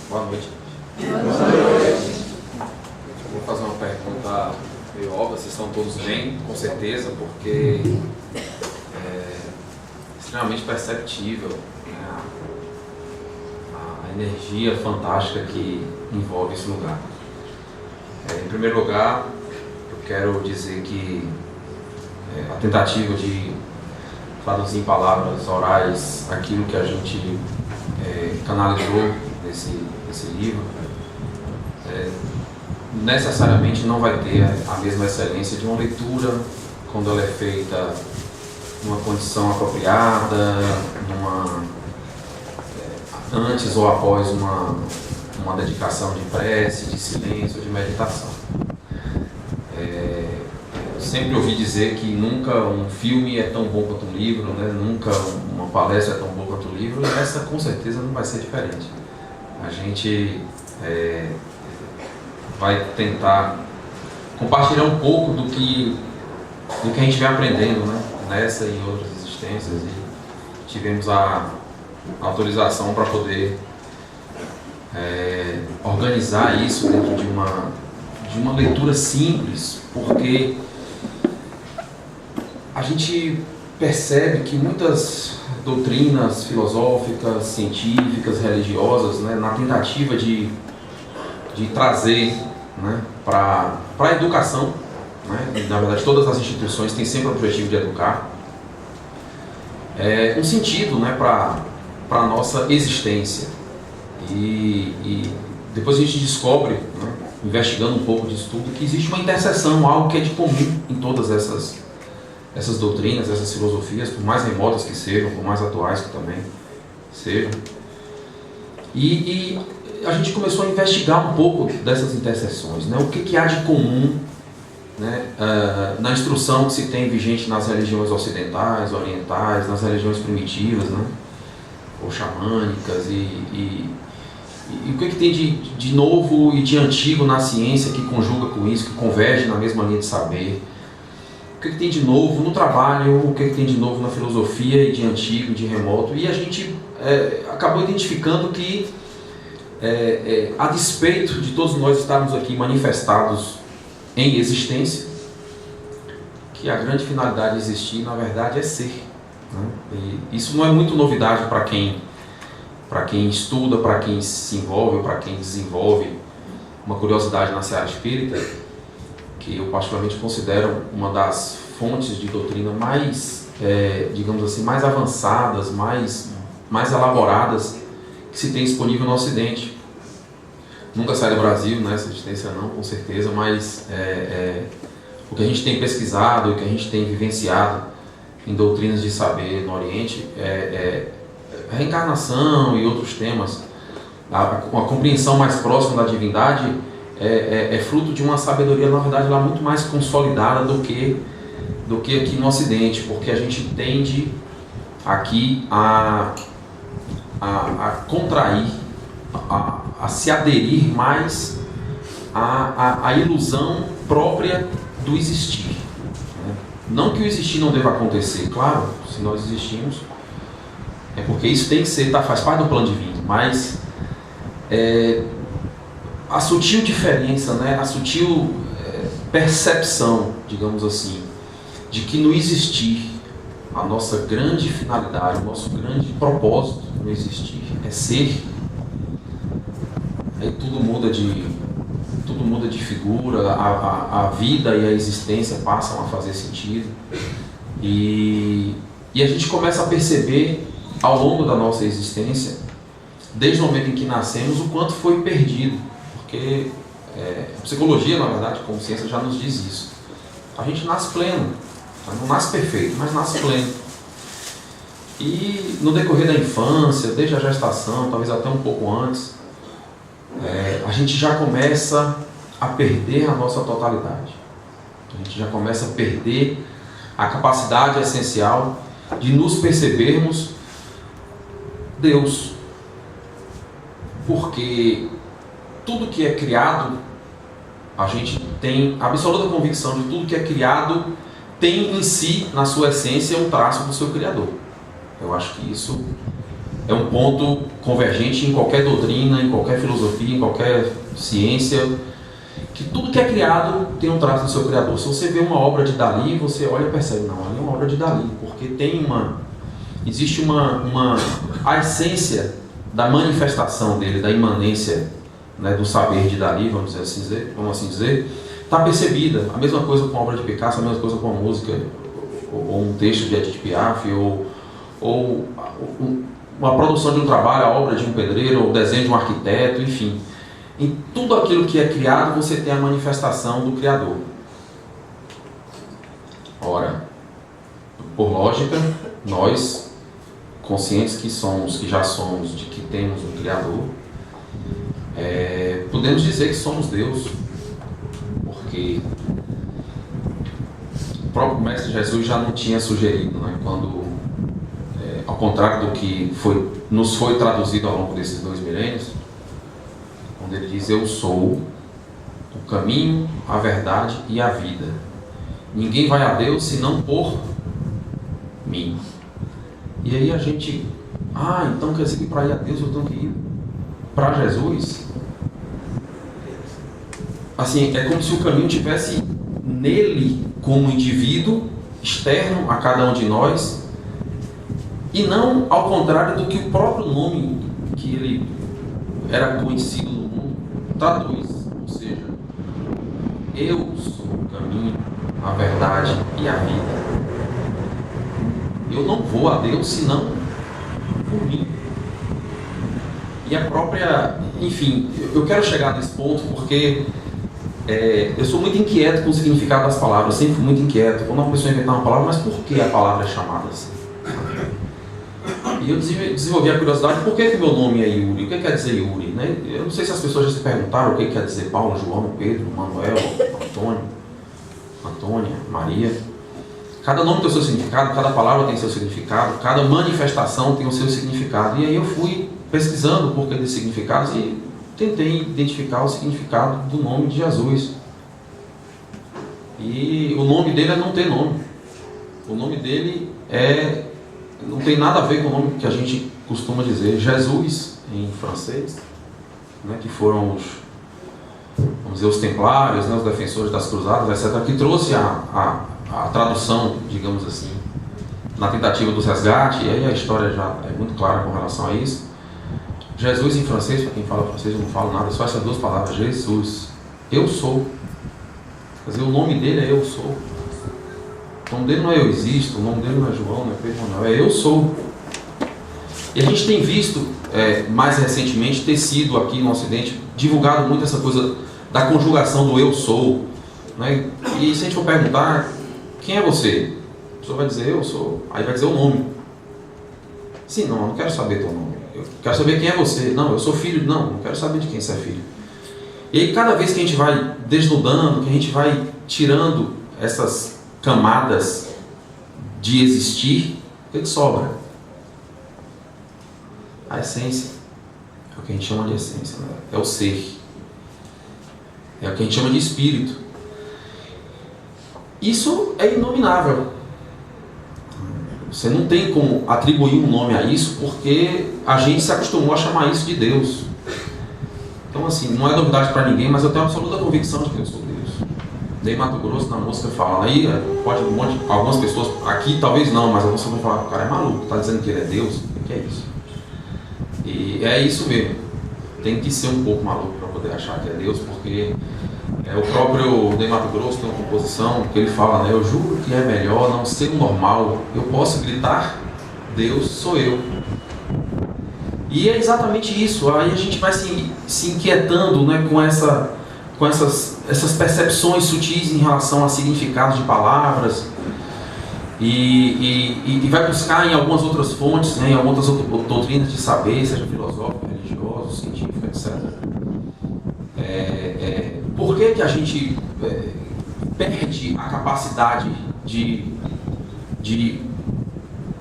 Boa noite. Boa noite. Vou fazer uma pergunta meio óbvia, vocês estão todos bem, com certeza, porque é extremamente perceptível, né, a energia fantástica que envolve esse lugar. Em primeiro lugar, eu quero dizer que a tentativa de traduzir em palavras orais aquilo que a gente canalizou nesse livro, necessariamente não vai ter a mesma excelência de uma leitura quando ela é feita numa condição apropriada, antes ou após uma dedicação de prece, de silêncio, de meditação. Eu sempre ouvi dizer que nunca um filme é tão bom quanto um livro, né? Nunca uma palestra é tão boa quanto um livro, e essa com certeza não vai ser diferente. A gente vai tentar compartilhar um pouco do que a gente vem aprendendo, né? Nessa e em outras existências, e tivemos a autorização para poder organizar isso dentro de uma leitura simples, porque a gente percebe que muitas doutrinas filosóficas, científicas, religiosas, né, na tentativa de trazer, né, para a educação, né, e, na verdade todas as instituições têm sempre o objetivo de educar, um sentido, né, para a nossa existência. E depois a gente descobre, né, investigando um pouco disso tudo, que existe uma interseção, algo que é de comum em todas essas doutrinas, essas filosofias, por mais remotas que sejam, por mais atuais que também sejam. E a gente começou a investigar um pouco dessas interseções, né? O que há de comum, né, na instrução que se tem vigente nas religiões ocidentais, orientais, nas religiões primitivas, né, ou xamânicas, e o que tem de novo e de antigo na ciência que conjuga com isso, que converge na mesma linha de saber. O que tem de novo no trabalho, o que tem de novo na filosofia, e de antigo, de remoto. E a gente acabou identificando que, a despeito de todos nós estarmos aqui manifestados em existência, que a grande finalidade de existir, na verdade, é ser, né? E isso não é muito novidade para quem estuda, para quem se envolve, para quem desenvolve uma curiosidade na seara espírita, que eu particularmente considero uma das fontes de doutrina mais, digamos assim, mais avançadas, mais elaboradas que se tem disponível no Ocidente. Nunca sai do Brasil, né, essa existência não, com certeza, mas o que a gente tem pesquisado, o que a gente tem vivenciado em doutrinas de saber no Oriente reencarnação e outros temas, a compreensão mais próxima da divindade é fruto de uma sabedoria, na verdade, lá muito mais consolidada do que aqui no Ocidente, porque a gente tende aqui a contrair, a se aderir mais à ilusão própria do existir, né? Não que o existir não deva acontecer, claro, se nós existimos, é porque isso tem que ser, faz parte do plano divino, mas a sutil diferença, né, a sutil percepção, digamos assim, de que no existir, a nossa grande finalidade, o nosso grande propósito no existir é ser, aí tudo muda de figura, a vida e a existência passam a fazer sentido, e a gente começa a perceber ao longo da nossa existência, desde o momento em que nascemos, o quanto foi perdido, porque a psicologia, na verdade, como ciência, já nos diz isso. A gente nasce pleno, não nasce perfeito, mas nasce pleno. E no decorrer da infância, desde a gestação, talvez até um pouco antes, a gente já começa a perder a nossa totalidade. A gente já começa a perder a capacidade essencial de nos percebermos Deus. Porque tudo que é criado, a gente tem absoluta convicção de tudo que é criado tem em si, na sua essência, um traço do seu Criador. Eu acho que isso é um ponto convergente em qualquer doutrina, em qualquer filosofia, em qualquer ciência, que tudo que é criado tem um traço do seu criador. Se você vê uma obra de Dalí, você olha e percebe, não, ali é uma obra de Dalí, porque existe a essência da manifestação dele, da imanência, né, do saber de Dalí, vamos assim dizer, está percebida. A mesma coisa com a obra de Picasso, a mesma coisa com a música, ou um texto de Edith Piaf, ou uma produção de um trabalho, a obra de um pedreiro, ou o desenho de um arquiteto, enfim. Em tudo aquilo que é criado, você tem a manifestação do Criador. Ora, por lógica, nós, conscientes que já somos, de que temos um Criador, podemos dizer que somos Deus, porque o próprio Mestre Jesus já não tinha sugerido, né, quando, ao contrário do que nos foi traduzido ao longo desses 2 milênios, quando ele diz: eu sou o caminho, a verdade e a vida. Ninguém vai a Deus senão por mim. E aí a gente, então quer dizer que para ir a Deus eu tenho que ir para Jesus? Assim, é como se o caminho tivesse nele como indivíduo, externo a cada um de nós, e não ao contrário do que o próprio nome que ele era conhecido no mundo traduz. Ou seja, eu sou o caminho, a verdade e a vida. Eu não vou a Deus senão por mim. E a própria... Enfim, eu quero chegar nesse ponto porque eu sou muito inquieto com o significado das palavras. Eu sempre fui muito inquieto. Quando uma pessoa inventar uma palavra, mas por que a palavra é chamada assim? E eu desenvolvi a curiosidade, por que meu nome é Yuri? O que quer dizer Yuri? Né? Eu não sei se as pessoas já se perguntaram o que quer dizer Paulo, João, Pedro, Manuel, Antônia, Maria. Cada nome tem o seu significado, cada palavra tem o seu significado, cada manifestação tem o seu significado. E aí eu fui pesquisando o porquê desses significados e tentei identificar o significado do nome de Jesus. E o nome dele é não ter nome. O nome dele não tem nada a ver com o nome que a gente costuma dizer. Jesus, em francês, né, que foram os templários, né, os defensores das cruzadas, etc., que trouxe a tradução, digamos assim, na tentativa do resgate, e aí a história já é muito clara com relação a isso. Jesus em francês, para quem fala francês eu não falo nada, só essas 2 palavras, Jesus, eu sou. Quer dizer, o nome dele é eu sou. O nome dele não é eu existo, o nome dele não é João, não é Pedro, não, é eu sou. E a gente tem visto, mais recentemente, ter sido aqui no Ocidente, divulgado muito essa coisa da conjugação do eu sou, né? E se a gente for perguntar, quem é você? A pessoa vai dizer, eu sou. Aí vai dizer o nome. Sim, não, eu não quero saber teu nome. Eu quero saber quem é você. Não, eu sou filho. Não, não quero saber de quem você é filho. E aí, cada vez que a gente vai desnudando, que a gente vai tirando essas camadas de existir, o que sobra? A essência. É o que a gente chama de essência, né? É o ser. É o que a gente chama de espírito. Isso é inominável. Você não tem como atribuir um nome a isso, porque a gente se acostumou a chamar isso de Deus. Então, assim, não é novidade para ninguém, mas eu tenho absoluta convicção de que eu sou Deus. Daí Mato Grosso, na música, fala, aí pode algumas pessoas, aqui talvez não, mas algumas pessoas vão falar, o cara é maluco, está dizendo que ele é Deus? O que é isso? E é isso mesmo. Tem que ser um pouco maluco para poder achar que é Deus, porque o próprio Ney Mato Grosso tem uma composição que ele fala, né, eu juro que é melhor não ser o normal, eu posso gritar, Deus sou eu. E é exatamente isso. Aí a gente vai se inquietando, né, com essas percepções sutis em relação a significados de palavras e vai buscar em algumas outras fontes, né, em algumas outras doutrinas de saber, seja filosófico, religioso, científico, etc. Por que a gente perde a capacidade de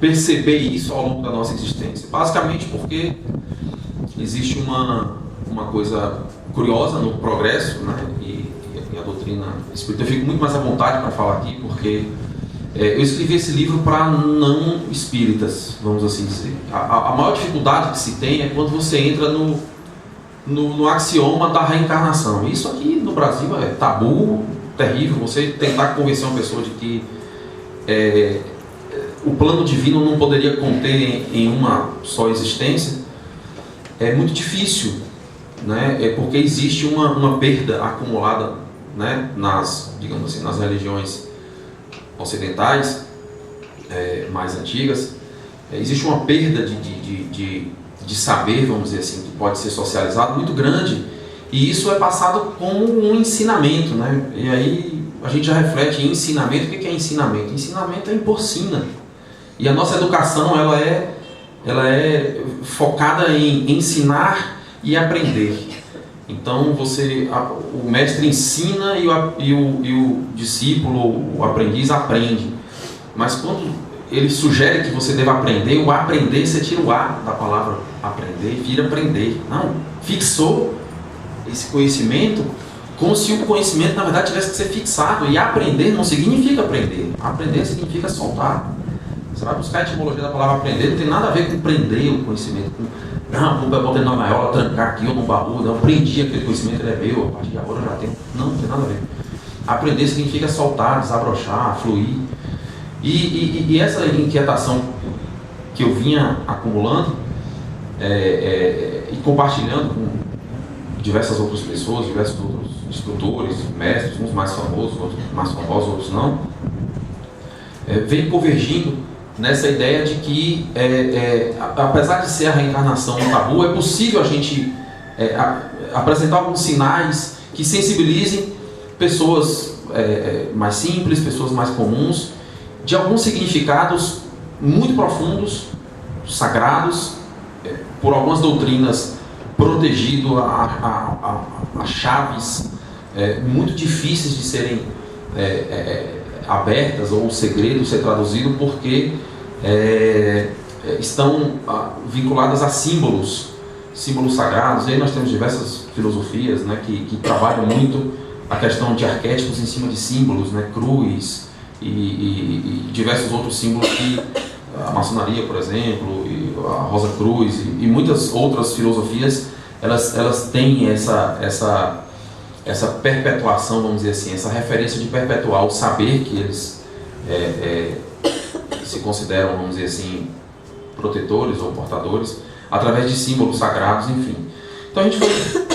perceber isso ao longo da nossa existência? Basicamente porque existe uma coisa curiosa no progresso, né? E a doutrina espírita, eu fico muito mais à vontade para falar aqui, porque Eu escrevi esse livro para não espíritas, vamos assim dizer. A maior dificuldade que se tem é quando você entra no axioma da reencarnação. Isso aqui no Brasil é tabu, terrível. Você tentar convencer uma pessoa de que o plano divino não poderia conter em uma só existência é muito difícil, né? Porque existe uma perda acumulada, né? Digamos assim, nas religiões ocidentais mais antigas. Existe uma perda de saber, vamos dizer assim, que pode ser socializado muito grande, e isso é passado como um ensinamento, né? E aí a gente já reflete em ensinamento. O que é ensinamento? Ensinamento é impor sina, e a nossa educação ela é focada em ensinar e aprender. Então o mestre ensina e o discípulo, o aprendiz aprende. Mas quando ele sugere que você deva aprender, o aprender, você tira o A da palavra aprender e vira aprender. Não, fixou esse conhecimento como se o conhecimento na verdade tivesse que ser fixado. E aprender não significa aprender. Aprender significa soltar. Você vai buscar a etimologia da palavra aprender, não tem nada a ver com prender o conhecimento. Não botei na gaiola, trancar aqui ou no baú, não, prendi aquele conhecimento, ele é meu, a partir de agora eu já tenho. Não tem nada a ver. Aprender significa soltar, desabrochar, fluir. E essa inquietação que eu vinha acumulando e compartilhando com diversas outras pessoas, diversos outros instrutores, mestres, uns mais famosos, outros não, vem convergindo nessa ideia de que, apesar de ser a reencarnação um tabu, é possível a gente apresentar alguns sinais que sensibilizem pessoas mais simples, pessoas mais comuns, de alguns significados muito profundos, sagrados, por algumas doutrinas protegido a chaves muito difíceis de serem abertas, ou o segredo ser traduzido, porque estão vinculadas a símbolos sagrados. E aí nós temos diversas filosofias, né, que trabalham muito a questão de arquétipos em cima de símbolos, né, cruz e diversos outros símbolos que a maçonaria, por exemplo, e a Rosa Cruz e muitas outras filosofias, elas têm essa perpetuação, vamos dizer assim, essa referência de perpetuar o saber que eles se consideram, vamos dizer assim, protetores ou portadores, através de símbolos sagrados, enfim. Então a gente foi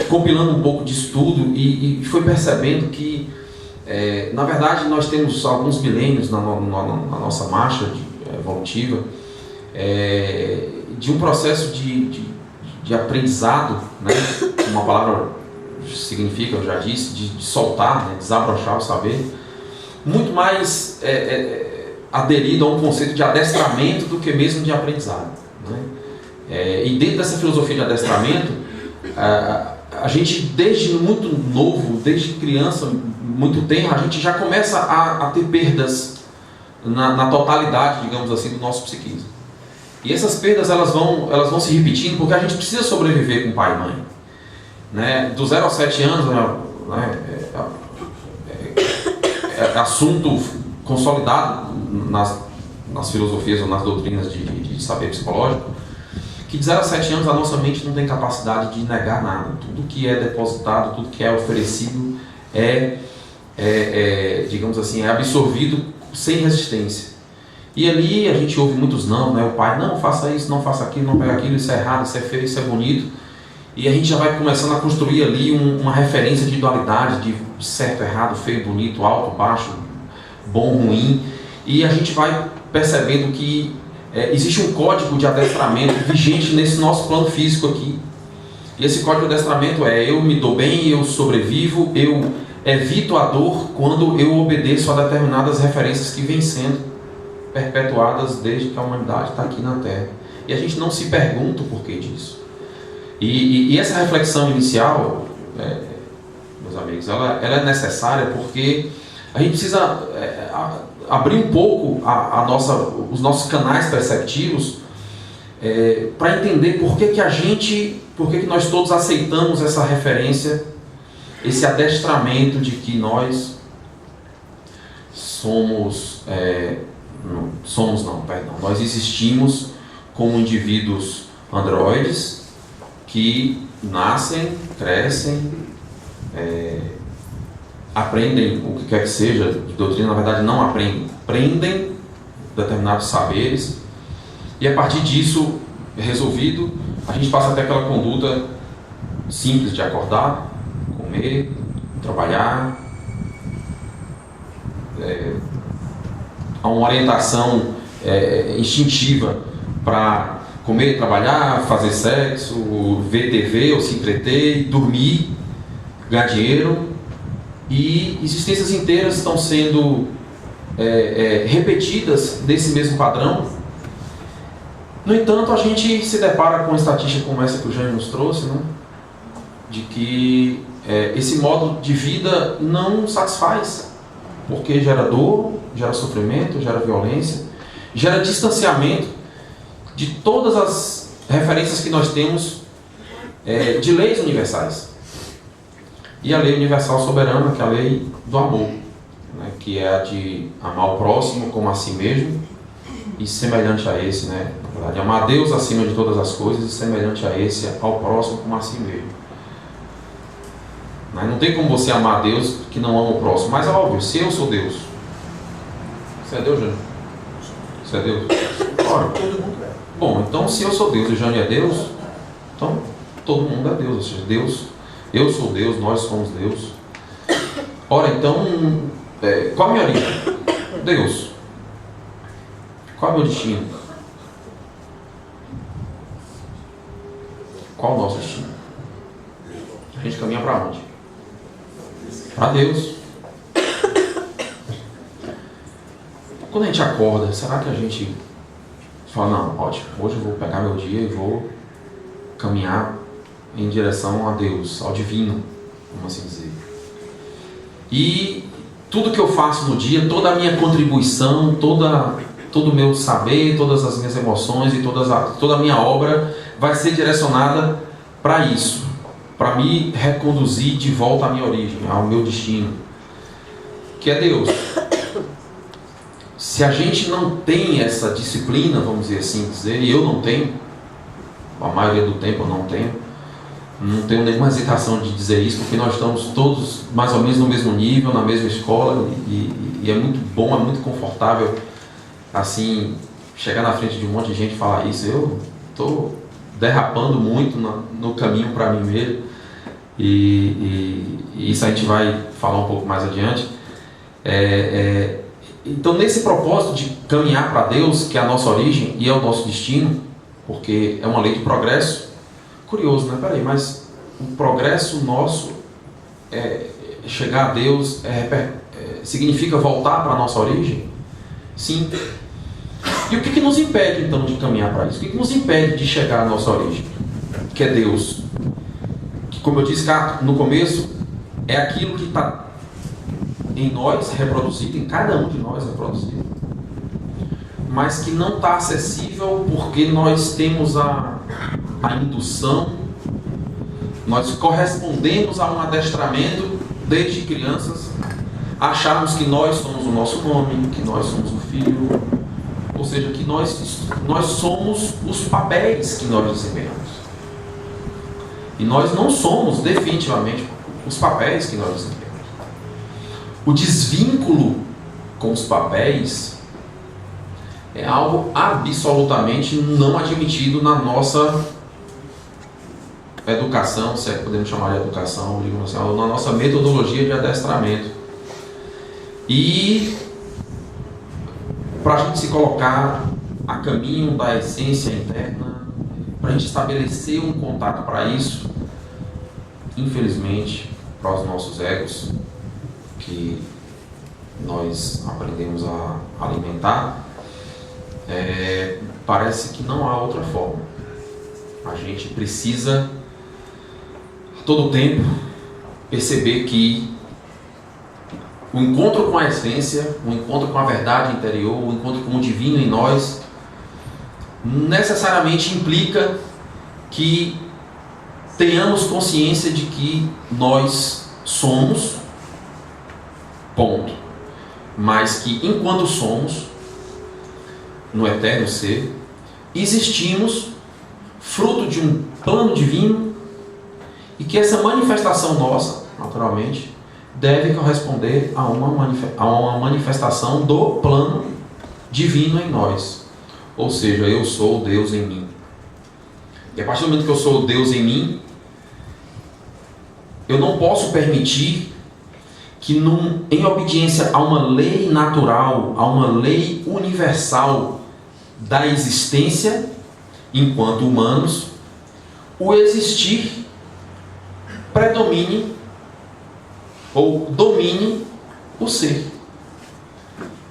compilando um pouco de estudo e foi percebendo que, na verdade, nós temos alguns milênios na nossa marcha evolutiva, de um processo de aprendizado, né? Uma palavra significa, eu já disse, de soltar, né? Desabrochar o saber, muito mais aderido a um conceito de adestramento do que mesmo de aprendizado, né? E dentro dessa filosofia de adestramento, a gente, desde muito novo, desde criança, muito tempo, a gente já começa a ter perdas na totalidade, digamos assim, do nosso psiquismo. E essas perdas elas vão se repetindo porque a gente precisa sobreviver com pai e mãe, né? Do 0 aos 7 anos, né, é assunto consolidado nas filosofias ou nas doutrinas de saber psicológico, que de 0 a 7 anos a nossa mente não tem capacidade de negar nada. Tudo que é depositado, tudo que é oferecido digamos assim, é absorvido sem resistência. E ali a gente ouve muitos não, né? O pai, não faça isso, não faça aquilo, não pega aquilo, isso é errado, isso é feio, isso é bonito. E a gente já vai começando a construir ali uma referência de dualidade, de certo, errado, feio, bonito, alto, baixo, bom, ruim. E a gente vai percebendo que existe um código de adestramento vigente nesse nosso plano físico aqui. E esse código de adestramento eu me dou bem, eu sobrevivo, eu evito a dor quando eu obedeço a determinadas referências que vêm sendo perpetuadas desde que a humanidade está aqui na Terra. E a gente não se pergunta o porquê disso. E essa reflexão inicial, meus amigos, ela é necessária porque a gente precisa abrir um pouco os nossos canais perceptivos para entender por que nós todos aceitamos essa referência, esse adestramento de que nós nós existimos como indivíduos androides que nascem, crescem, aprendem o que quer que seja de doutrina, na verdade não aprendem determinados saberes, e a partir disso, resolvido, a gente passa até aquela conduta simples de acordar, comer, trabalhar, há uma orientação instintiva para comer, trabalhar, fazer sexo, ver TV ou se entreter, dormir, ganhar dinheiro, e existências inteiras estão sendo repetidas nesse mesmo padrão. No entanto, a gente se depara com uma estatística como essa que o Jânio nos trouxe, né? De que esse modo de vida não satisfaz, porque gera dor, gera sofrimento, gera violência, gera distanciamento de todas as referências que nós temos de leis universais. E a lei universal soberana, que é a lei do amor, né? Que é a de amar o próximo como a si mesmo, e semelhante a esse, né? Na verdade, amar a Deus acima de todas as coisas e semelhante a esse, ao próximo como a si mesmo. Não tem como você amar a Deus que não ama o próximo. Mas é óbvio, se eu sou Deus, você é Deus, Jânio? Você é Deus? Ora, todo mundo é. Bom, então se eu sou Deus e o Jânio é Deus, então todo mundo é Deus. Ou seja, Deus, eu sou Deus, nós somos Deus. Ora, então, qual a minha origem? Deus. Qual é o meu destino? Qual o nosso destino? A gente caminha para onde? Para Deus. Quando a gente acorda, será que a gente fala, não, ótimo, hoje eu vou pegar meu dia e vou caminhar em direção a Deus, ao divino, vamos assim dizer. E tudo que eu faço no dia, toda a minha contribuição, todo o meu saber, todas as minhas emoções e toda a minha obra vai ser direcionada para isso, para me reconduzir de volta à minha origem, ao meu destino, que é Deus. Se a gente não tem essa disciplina, vamos dizer assim, e eu não tenho, a maioria do tempo eu não tenho nenhuma hesitação de dizer isso, porque nós estamos todos mais ou menos no mesmo nível, na mesma escola, e é muito bom, é muito confortável, assim, chegar na frente de um monte de gente e falar isso. Eu estou derrapando muito no caminho para mim mesmo, e isso a gente vai falar um pouco mais adiante. Então, nesse propósito de caminhar para Deus, que é a nossa origem e é o nosso destino, porque é uma lei de progresso. Curioso, né? Peraí, mas o progresso nosso, chegar a Deus, significa voltar para a nossa origem? Sim. E o que nos impede, então, de caminhar para isso? O que nos impede de chegar à nossa origem? Que é Deus. Que, como eu disse no começo, é aquilo que está em nós reproduzido, em cada um de nós reproduzido, mas que não está acessível porque nós temos a indução, nós correspondemos a um adestramento desde crianças, acharmos que nós somos o nosso nome, que nós somos o filho, ou seja, que nós somos os papéis que nós desempenhamos. E nós não somos definitivamente os papéis que nós desempenhamos. O desvínculo com os papéis é algo absolutamente não admitido na nossa educação, se é que podemos chamar de educação, digamos assim, na nossa metodologia de adestramento. E para a gente se colocar a caminho da essência interna, para a gente estabelecer um contato para isso, infelizmente, para os nossos egos, que nós aprendemos a alimentar, parece que não há outra forma. A gente precisa, a todo tempo, perceber que o encontro com a essência, o encontro com a verdade interior, o encontro com o divino em nós, necessariamente implica que tenhamos consciência de que nós somos, ponto. mas que enquanto somos, no eterno ser, existimos fruto de um plano divino e que essa manifestação nossa, naturalmente, deve corresponder a uma manifestação do plano divino em nós. Ou seja, eu sou Deus em mim. E a partir do momento que eu sou Deus em mim, eu não posso permitir que em obediência a uma lei natural, a uma lei universal da existência, enquanto humanos, o existir predomine ou domine o ser.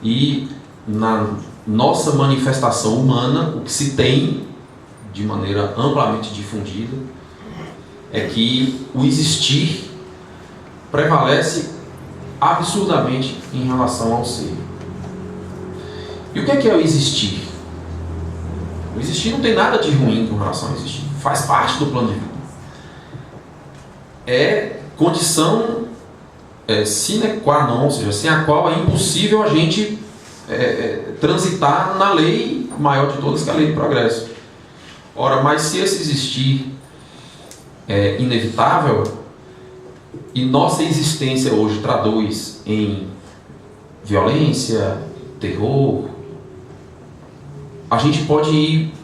E na nossa manifestação humana, o que se tem de maneira amplamente difundida é que o existir prevalece absurdamente em relação ao ser. E o que é o existir? O existir não tem nada de ruim com relação ao existir. Faz parte do plano divino. É condição sine qua non, ou seja, sem a qual é impossível a gente transitar na lei maior de todas, que é a lei do progresso. Ora, mas se esse existir é inevitável e nossa existência hoje traduz em violência, terror, a gente pode ir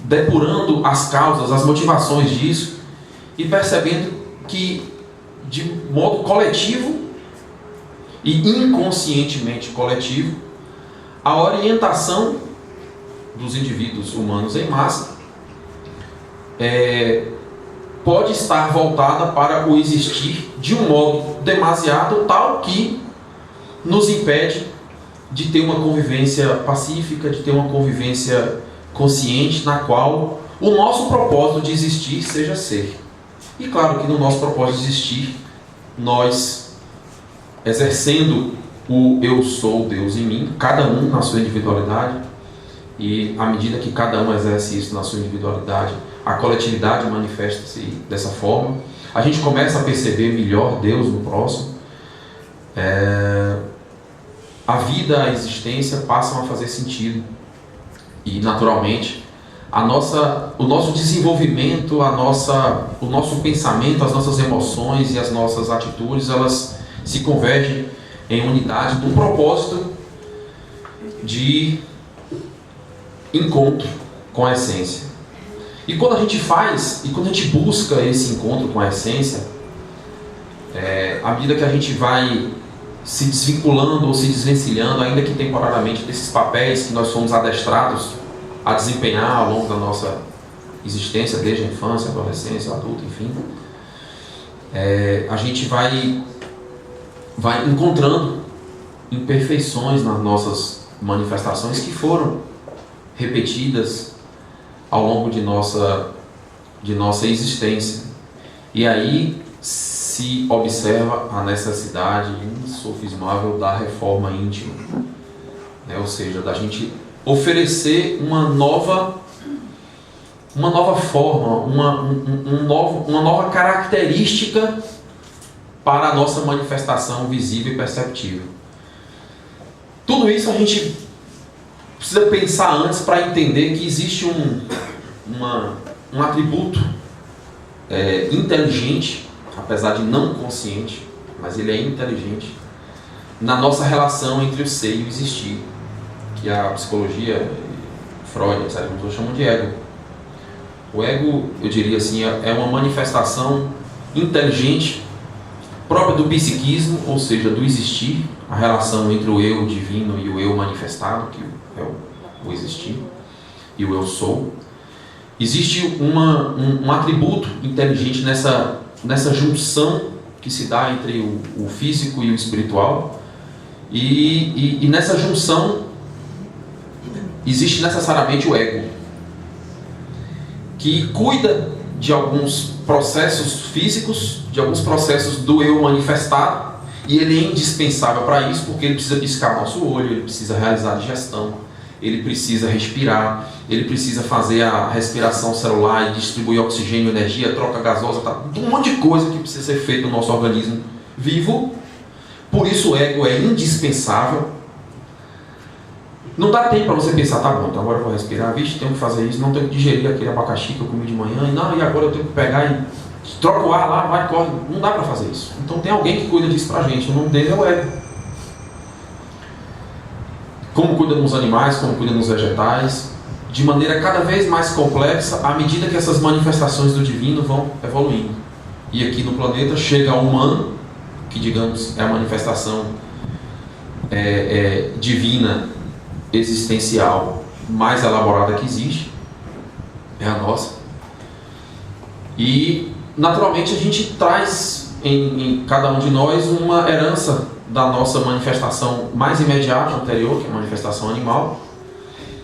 depurando as causas, as motivações disso e percebendo que de modo coletivo e inconscientemente coletivo, a orientação dos indivíduos humanos em massa pode estar voltada para o existir de um modo demasiado tal que nos impede de ter uma convivência pacífica, de ter uma convivência consciente na qual o nosso propósito de existir seja ser. E claro que no nosso propósito de existir, nós, exercendo o eu sou Deus em mim, cada um na sua individualidade, e à medida que cada um exerce isso na sua individualidade, a coletividade manifesta-se dessa forma, a gente começa a perceber melhor Deus no próximo, a vida, a existência passam a fazer sentido, e naturalmente o nosso desenvolvimento, o nosso pensamento, as nossas emoções e as nossas atitudes, elas se convergem em unidade do propósito de encontro com a essência. E quando a gente busca esse encontro com a essência, à medida que a gente vai se desvinculando ou se desvencilhando, ainda que temporariamente, desses papéis que nós fomos adestrados a desempenhar ao longo da nossa existência, desde a infância, adolescência, adulto, enfim, a gente vai encontrando imperfeições nas nossas manifestações que foram repetidas ao longo de nossa existência. E aí se observa a necessidade insofismável da reforma íntima, ou seja, da gente oferecer uma nova forma, uma nova característica para a nossa manifestação visível e perceptível. Tudo isso a gente precisa pensar antes para entender que existe um atributo inteligente, apesar de não consciente, mas ele é inteligente, na nossa relação entre o ser e o existir, que a psicologia, Freud, etc., chamam de ego. O ego, eu diria assim, é uma manifestação inteligente própria do psiquismo, ou seja, do existir, a relação entre o eu divino e o eu manifestado, que é o existir, e o eu sou. Existe um atributo inteligente nessa junção que se dá entre o físico e o espiritual, e nessa junção existe necessariamente o ego, que cuida de alguns processos físicos, de alguns processos do eu manifestado, e ele é indispensável para isso, porque ele precisa piscar nosso olho, ele precisa realizar a digestão, ele precisa respirar, ele precisa fazer a respiração celular e distribuir oxigênio, energia, troca gasosa, um monte de coisa que precisa ser feito no nosso organismo vivo, Por isso o ego é indispensável. Não dá tempo para você pensar, tá bom, então agora eu vou respirar, vixe, tenho que fazer isso, não tenho que digerir aquele abacaxi que eu comi de manhã, e agora eu tenho que pegar e troca o ar lá, vai, corre. Não dá para fazer isso. Então tem alguém que cuida disso pra gente, o nome dele é o ego. Como cuida nos animais, como cuida nos vegetais, de maneira cada vez mais complexa, à medida que essas manifestações do divino vão evoluindo. E aqui no planeta chega ao humano, que digamos é a manifestação divina, existencial, mais elaborada que existe, é a nossa. E naturalmente a gente traz em cada um de nós uma herança da nossa manifestação mais imediata, anterior, que é a manifestação animal,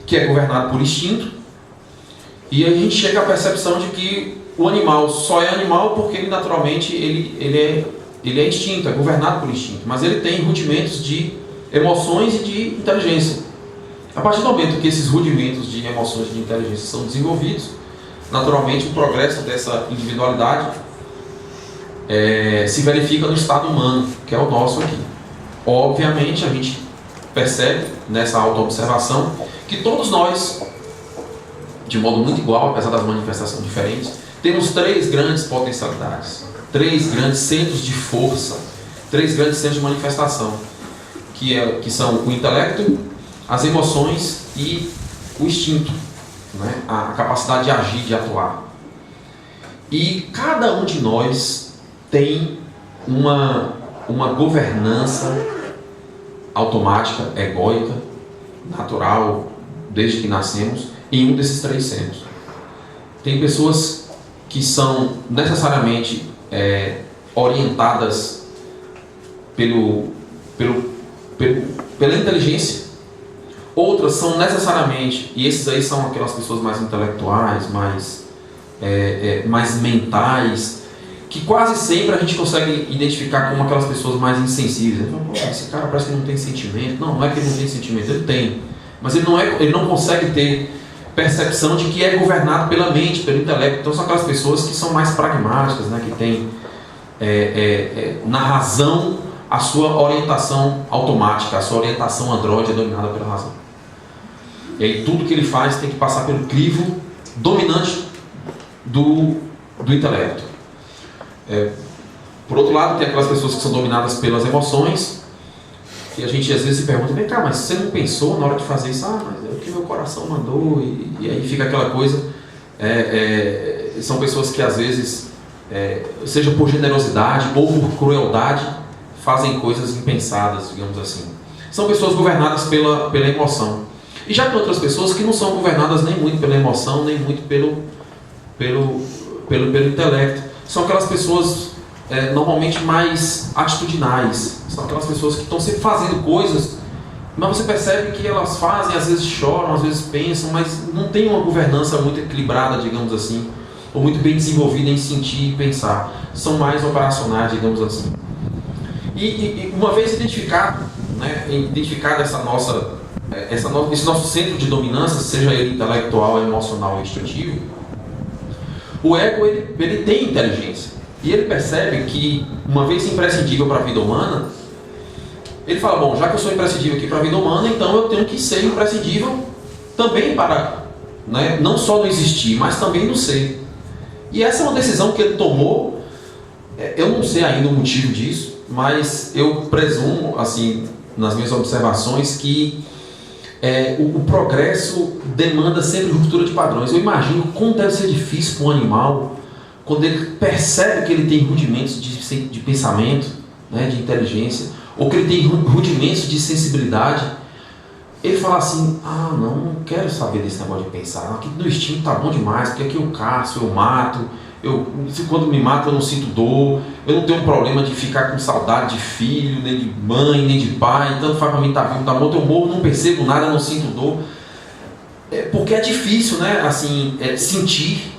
que é governado por instinto, e a gente chega à percepção de que o animal só é animal porque ele naturalmente ele é instinto, é governado por instinto, mas ele tem rudimentos de emoções e de inteligência. A partir do momento que esses rudimentos de emoções e de inteligência são desenvolvidos, naturalmente o progresso dessa individualidade se verifica no estado humano, que é o nosso aqui. Obviamente a gente percebe nessa auto-observação que todos nós, de modo muito igual, apesar das manifestações diferentes, temos 3 grandes potencialidades, 3 grandes centros de força, 3 grandes centros de manifestação, que são o intelecto, as emoções e o instinto, né? A capacidade de agir, de atuar. E cada um de nós tem uma governança automática, egóica, natural, desde que nascemos, em um desses 3 centros. Tem pessoas que são necessariamente orientadas pela inteligência. Outras são necessariamente, e esses aí são aquelas pessoas mais intelectuais, mais mentais, que quase sempre a gente consegue identificar como aquelas pessoas mais insensíveis. Esse cara parece que não tem sentimento. Não é que ele não tem sentimento, ele tem. Mas ele não consegue ter percepção de que é governado pela mente, pelo intelecto. Então são aquelas pessoas que são mais pragmáticas, né? Que têm na razão a sua orientação automática, a sua orientação andróide é dominada pela razão. E aí tudo que ele faz tem que passar pelo crivo dominante do intelecto. Por outro lado, tem aquelas pessoas que são dominadas pelas emoções, e a gente às vezes se pergunta, vem cá, mas você não pensou na hora de fazer isso? Mas é o que meu coração mandou, e aí fica aquela coisa. São pessoas que às vezes, seja por generosidade ou por crueldade, fazem coisas impensadas, digamos assim. São pessoas governadas pela emoção. E já tem outras pessoas que não são governadas nem muito pela emoção, nem muito pelo intelecto. São aquelas pessoas normalmente mais atitudinais. São aquelas pessoas que estão sempre fazendo coisas, mas você percebe que elas fazem, às vezes choram, às vezes pensam, mas não tem uma governança muito equilibrada, digamos assim, ou muito bem desenvolvida em sentir e pensar. São mais operacionais, digamos assim. E uma vez identificado, né, esse nosso centro de dominância, seja ele intelectual, emocional ou instintivo, o ego ele tem inteligência. E ele percebe que, uma vez imprescindível para a vida humana, ele fala, bom, já que eu sou imprescindível aqui para a vida humana, então eu tenho que ser imprescindível também para, né, não só no existir, mas também no ser. E essa é uma decisão que ele tomou. Eu não sei ainda o motivo disso, mas eu presumo, assim, nas minhas observações, que o progresso demanda sempre ruptura de padrões. Eu imagino como deve ser difícil para um animal, quando ele percebe que ele tem rudimentos de pensamento, né, de inteligência, ou que ele tem rudimentos de sensibilidade, ele fala assim, não quero saber desse negócio de pensar, aqui no instinto tá bom demais, porque aqui eu caço, eu mato, quando me mato eu não sinto dor, eu não tenho um problema de ficar com saudade de filho, nem de mãe, nem de pai, tanto faz para mim estar vivo, tá morto, eu morro, não percebo nada, não sinto dor. Porque é difícil, né, assim, sentir,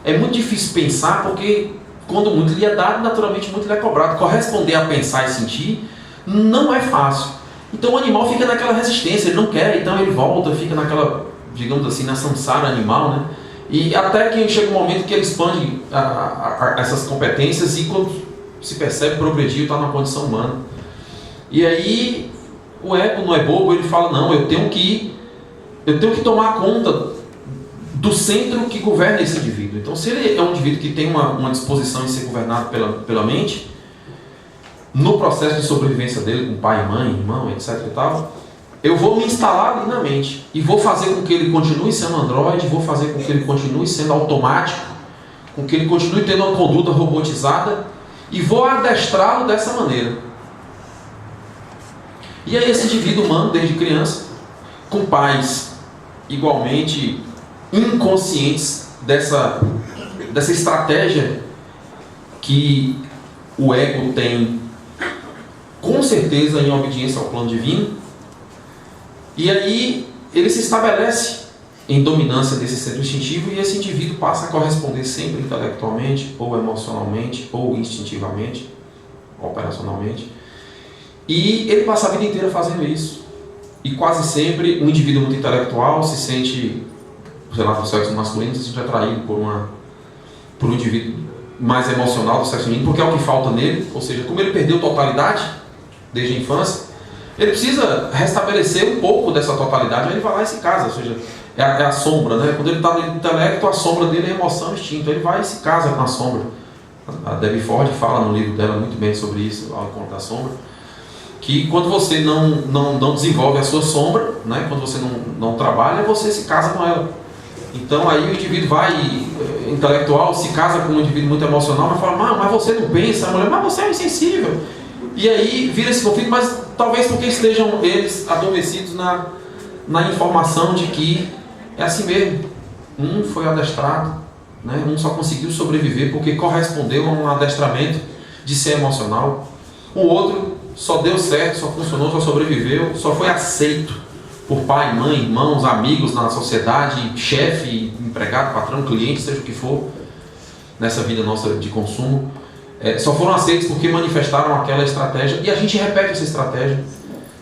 é muito difícil pensar, porque quando muito lhe é dado, naturalmente muito lhe é cobrado. Corresponder a pensar e sentir não é fácil. Então o animal fica naquela resistência, ele não quer, então ele volta, fica naquela, digamos assim, na samsara animal, né? E até que chega um momento que ele expande essas competências e quando se percebe progredir, está na condição humana. E aí o ego não é bobo, ele fala, não, eu tenho que tomar conta do centro que governa esse indivíduo. Então, se ele é um indivíduo que tem uma disposição em ser governado pela mente, no processo de sobrevivência dele com pai, mãe, irmão, etc e tal, eu vou me instalar ali na mente e vou fazer com que ele continue sendo androide, vou fazer com que ele continue sendo automático, com que ele continue tendo uma conduta robotizada e vou adestrá-lo dessa maneira. E aí esse indivíduo humano, desde criança, com pais igualmente inconscientes dessa estratégia que o ego tem, com certeza em obediência ao plano divino, e aí ele se estabelece em dominância desse centro instintivo e esse indivíduo passa a corresponder sempre intelectualmente, ou emocionalmente, ou instintivamente, operacionalmente, e ele passa a vida inteira fazendo isso. E quase sempre um indivíduo muito intelectual se sente, sei lá, do sexo masculino, se sente atraído por um indivíduo mais emocional do sexo feminino, porque é o que falta nele, ou seja, como ele perdeu totalidade desde a infância, ele precisa restabelecer um pouco dessa totalidade, aí ele vai lá e se casa, ou seja, é a sombra, né? Quando ele está no intelecto, a sombra dele é emoção e instinto, ele vai e se casa com a sombra. A Debbie Ford fala no livro dela muito bem sobre isso, ao conto da sombra, que quando você não desenvolve a sua sombra, né? Quando você não trabalha, você se casa com ela. Então aí o indivíduo vai, intelectual, se casa com um indivíduo muito emocional, mas fala, mas você não pensa, a mulher, mas você é insensível. E aí vira esse conflito, mas talvez porque estejam eles adormecidos na informação de que é assim mesmo. Um foi adestrado, né? Um só conseguiu sobreviver porque correspondeu a um adestramento de ser emocional. O outro só deu certo, só funcionou, só sobreviveu, só foi aceito por pai, mãe, irmãos, amigos na sociedade, chefe, empregado, patrão, cliente, seja o que for, nessa vida nossa de consumo. Só foram aceitos porque manifestaram aquela estratégia, e a gente repete essa estratégia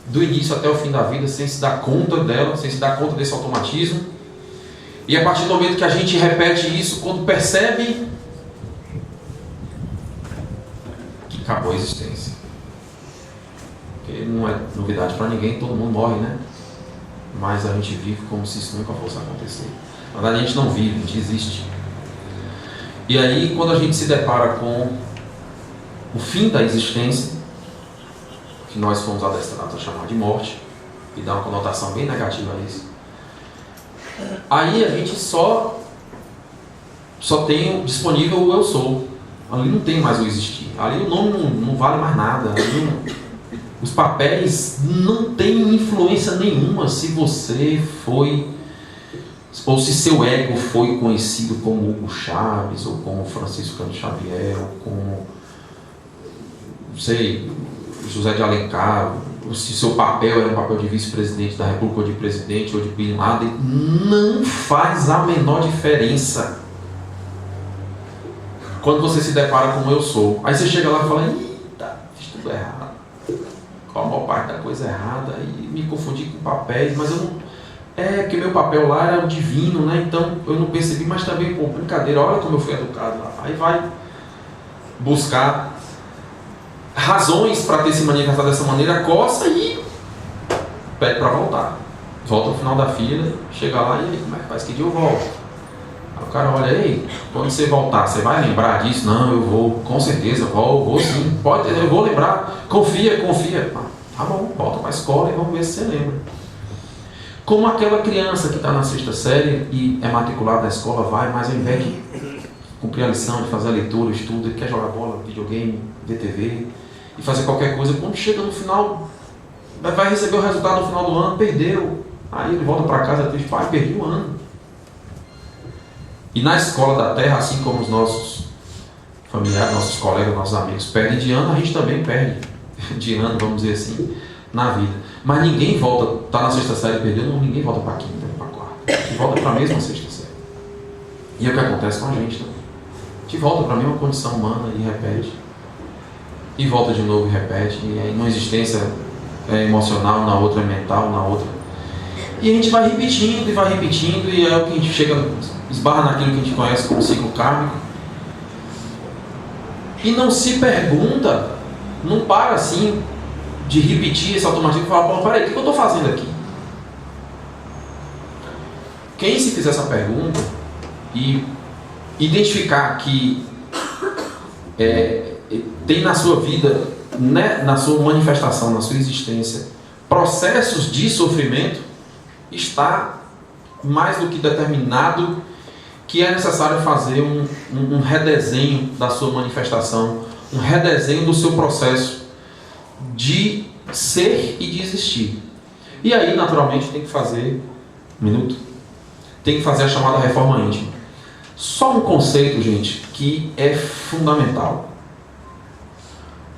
do início até o fim da vida, sem se dar conta dela, sem se dar conta desse automatismo. E a partir do momento que a gente repete isso, quando percebe que acabou a existência, porque não é novidade para ninguém, todo mundo morre, né? Mas a gente vive como se isso nunca fosse acontecer. Na verdade, a gente não vive, a gente existe. E aí, quando a gente se depara com o fim da existência, que nós fomos adestrados a chamar de morte, e dá uma conotação bem negativa a isso, aí a gente só tem disponível o eu sou. Ali não tem mais o existir. Ali o nome não vale mais nada. Os papéis não têm influência nenhuma se você foi, ou se seu ego foi conhecido como Hugo Chaves, ou como Francisco Cândido Xavier, ou como, não sei, José de Alencar, ou se seu papel era um papel de vice-presidente da República, ou de presidente, ou de Bin Laden, não faz a menor diferença quando você se depara com o eu sou. Aí você chega lá e fala, eita, fiz tudo errado. Qual a maior parte da coisa errada? E me confundi com papéis, mas eu não... porque meu papel lá era o divino, né? Então eu não percebi, mas também, pô, brincadeira, olha como eu fui educado lá. Aí vai buscar razões para ter se manifestado dessa maneira, coça e pede para voltar. Volta ao final da fila, chega lá e aí, como é que faz? Que dia eu volto? Aí o cara olha, ei, quando você voltar, você vai lembrar disso? Não, eu vou, com certeza, vou sim, pode, eu vou lembrar, confia. Tá bom, volta para a escola e vamos ver se você lembra. Como aquela criança que está na 6ª série e é matriculada na escola, vai, mas ao invés de cumprir a lição, de fazer a leitura, o estudo, ele quer jogar bola, videogame, ver TV e fazer qualquer coisa, quando chega no final, vai receber o resultado no final do ano, perdeu. Aí ele volta para casa e diz, pai, perdi o ano. E na escola da Terra, assim como os nossos familiares, nossos colegas, nossos amigos perdem de ano, a gente também perde de ano, vamos dizer assim, na vida. Mas ninguém volta, está na 6ª série perdendo, ninguém volta para a 5ª, para a 4ª. A gente volta para a mesma 6ª série. E é o que acontece com a gente também. A gente volta para a mesma condição humana e repete. E volta de novo e repete. E aí uma existência é emocional, na outra é mental, na outra. E a gente vai repetindo, e é o que a gente chega, esbarra naquilo que a gente conhece como ciclo kármico. E não se pergunta, não para assim, de repetir esse automatismo e falar, pô, peraí, o que eu estou fazendo aqui? Quem se fizer essa pergunta e identificar que tem na sua vida, né, na sua manifestação, na sua existência, processos de sofrimento, está mais do que determinado que é necessário fazer um redesenho da sua manifestação, um redesenho do seu processo de ser e de existir. E aí, naturalmente, tem que fazer tem que fazer a chamada reforma íntima. Só um conceito, gente, que é fundamental.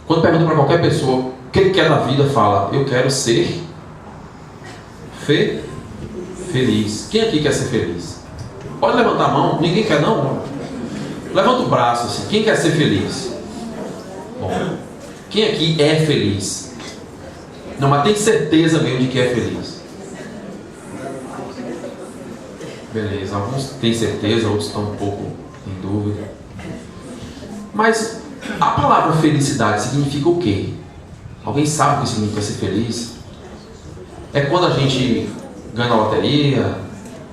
Quando pergunta para qualquer pessoa o que ele quer da vida, fala, eu quero ser feliz. Quem aqui quer ser feliz? Pode levantar a mão. Ninguém quer, não? Levanta o braço assim. Quem quer ser feliz? Bom, quem aqui é feliz? Não, mas tem certeza mesmo de que é feliz. Beleza, alguns têm certeza, outros estão um pouco em dúvida. Mas a palavra felicidade significa o quê? Alguém sabe o que significa ser feliz? É quando a gente ganha a loteria,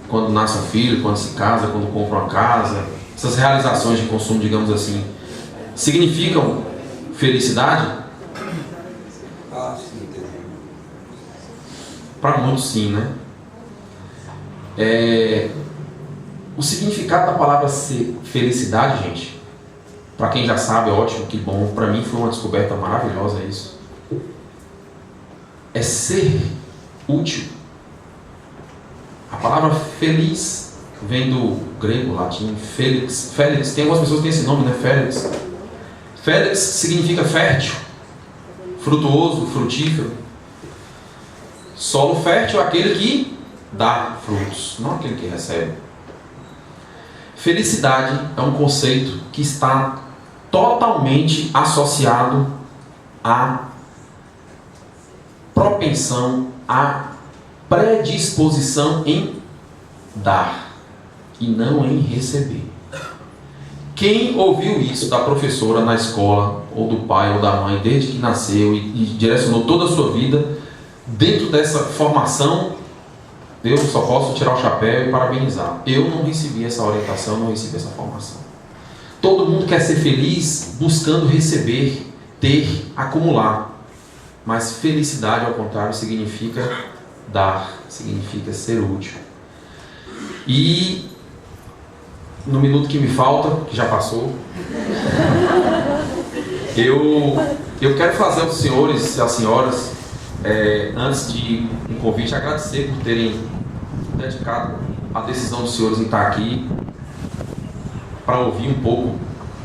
quando nasce um filho, quando se casa, quando compra uma casa. Essas realizações de consumo, digamos assim, significam felicidade? Sim. Para muitos sim, né? O significado da palavra felicidade, gente, para quem já sabe, é ótimo, que bom. Para mim foi uma descoberta maravilhosa isso. É ser útil. A palavra feliz vem do grego, latim, felix. Félix, tem algumas pessoas que têm esse nome, né? Félix. Félix significa fértil, frutuoso, frutífero. Solo fértil é aquele que dá frutos, não aquele que recebe. Felicidade é um conceito que está totalmente associado à propensão, à predisposição em dar e não em receber. Quem ouviu isso da professora na escola, ou do pai ou da mãe, desde que nasceu e direcionou toda a sua vida dentro dessa formação, eu só posso tirar o chapéu e parabenizar. Eu não recebi essa orientação, não recebi essa formação. Todo mundo quer ser feliz buscando receber, ter, acumular. Mas felicidade, ao contrário, significa dar, significa ser útil. E no minuto que me falta, que já passou, eu quero fazer aos senhores e às senhoras, antes de um convite, agradecer por terem dedicado a decisão dos senhores em estar aqui para ouvir um pouco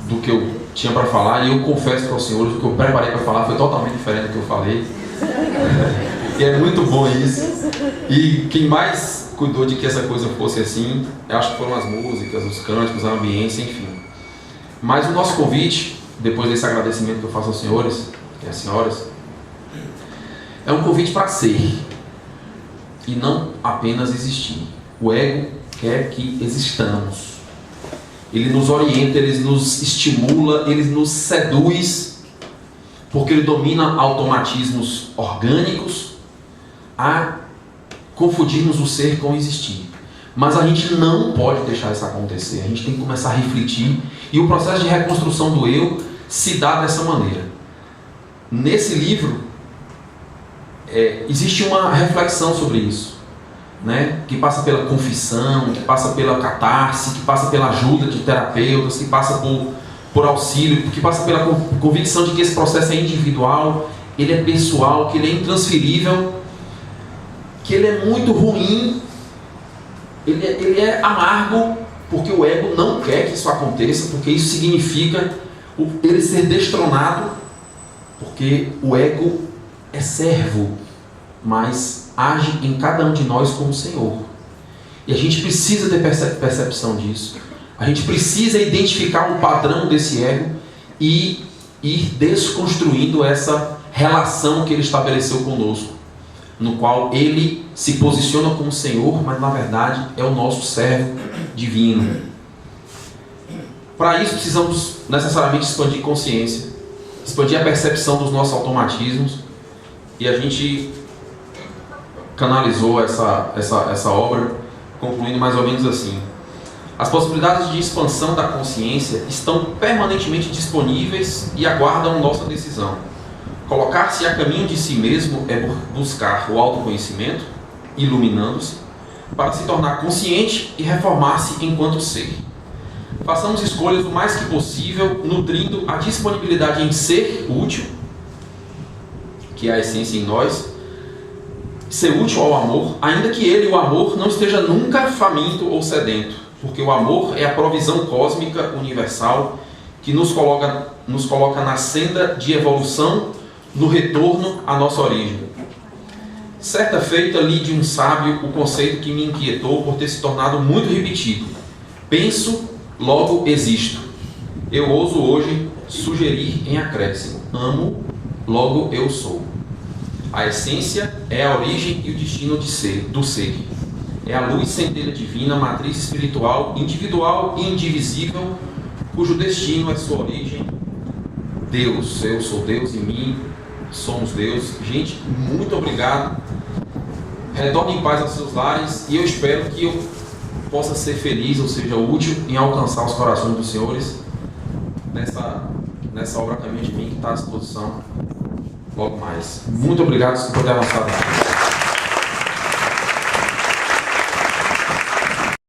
do que eu tinha para falar. E eu confesso para os senhores, o que eu preparei para falar foi totalmente diferente do que eu falei. E é muito bom isso. E quem mais cuidou de que essa coisa fosse assim, eu acho que foram as músicas, os cânticos, a ambiência, enfim. Mas o nosso convite, depois desse agradecimento que eu faço aos senhores e às senhoras, é um convite para ser e não apenas existir. O ego quer que existamos. Ele nos orienta, ele nos estimula, ele nos seduz, porque ele domina automatismos orgânicos a confundirmos o ser com o existir. Mas a gente não pode deixar isso acontecer. A gente tem que começar a refletir, e o processo de reconstrução do eu se dá dessa maneira. Nesse livro existe uma reflexão sobre isso, né? Que passa pela confissão, que passa pela catarse, que passa pela ajuda de terapeutas, que passa por auxílio, que passa pela convicção de que esse processo é individual, ele é pessoal, que ele é intransferível, que ele é muito ruim, ele é amargo, porque o ego não quer que isso aconteça, porque isso significa ele ser destronado, porque o ego é servo, mas age em cada um de nós como Senhor. E a gente precisa ter percepção disso. A gente precisa identificar um padrão desse ego e ir desconstruindo essa relação que ele estabeleceu conosco, no qual ele se posiciona como Senhor, mas na verdade é o nosso servo divino. Para isso precisamos necessariamente expandir consciência, expandir a percepção dos nossos automatismos e a gente canalizou essa obra, concluindo mais ou menos assim: as possibilidades de expansão da consciência estão permanentemente disponíveis e aguardam nossa decisão. Colocar-se a caminho de si mesmo é buscar o autoconhecimento, iluminando-se, para se tornar consciente e reformar-se enquanto ser. Façamos escolhas o mais que possível, nutrindo a disponibilidade em ser útil, que é a essência em nós, ser útil ao amor, ainda que ele, o amor, não esteja nunca faminto ou sedento, porque o amor é a provisão cósmica universal que nos coloca na senda de evolução, no retorno à nossa origem. Certa feita li de um sábio o conceito que me inquietou por ter se tornado muito repetido: penso, logo existo. Eu ouso hoje sugerir em acréscimo: amo, logo eu sou. A essência é a origem e o destino do ser. É a luz centelha divina, matriz espiritual, individual e indivisível, cujo destino é sua origem. Deus, eu sou Deus em mim, somos Deus. Gente, muito obrigado. Retorne em paz aos seus lares e eu espero que eu possa ser feliz, ou seja, útil em alcançar os corações dos senhores nessa obra Caminho de Mim, que está à disposição logo mais. Muito obrigado por ter avançado.